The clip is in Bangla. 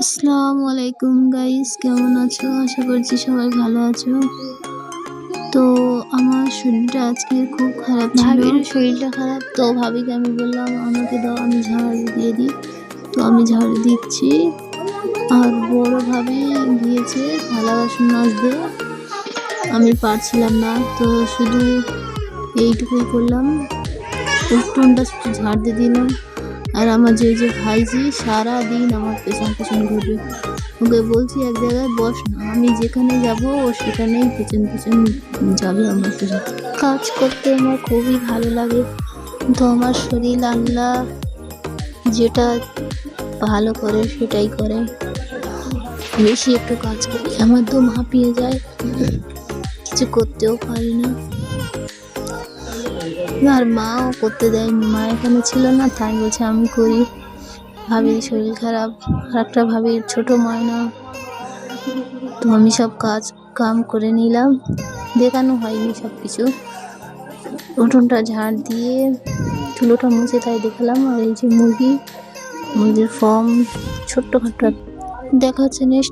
আসসালামু আলাইকুম গাইস, কেমন আছো? আশা করছি সবাই ভালো আছো। তো আমার শরীরটা আজকে খুব খারাপ ছিল। ভাবির শরীরটা খারাপ, তো ভাবিকে আমি বললাম আমাকে দাও, আমি ঝাড়ু দিয়ে দিই। তো আমি ঝাড়ু দিচ্ছি, আর বড় ভাবি গিয়েছে থালা বাসন মাজতে। আমি পারছিলাম না, তো শুধু এইটুকুই করলাম, উঠোনটা শুধু ঝাড় দিয়ে দিলাম। আর আমার যে ভাইজি সারাদিন আমার পেছন পেছন ঘুরবে। ওকে বলছি এক জায়গায় বস না, আমি যেখানে যাব ও সেখানেই পেছন পেছন যাবে আমার পেছন। কাজ করতে আমার খুবই ভালো লাগে, তো আমার শরীর আল্লাহ যেটা ভালো করে সেটাই করে। বেশি একটু কাজ করি আমার দম হাঁপিয়ে যায়, কিছু করতেও পারি না। আর মাও করতে দেয়নি, মা এখানে ছিল না, তাই বলছে আমি করি। ভাবির শরীর খারাপ, আর একটা ভাবির ছোট ময়না। তো আমি সব কাম করে নিলাম, দেখানো হয়নি সব কিছু। উঠোনটা ঝাড় দিয়ে চুলোটা মুছে তাই দেখালাম। আর এই যে মুরগির ফর্ম ছোট্টখাটো দেখা হচ্ছে নেক্সট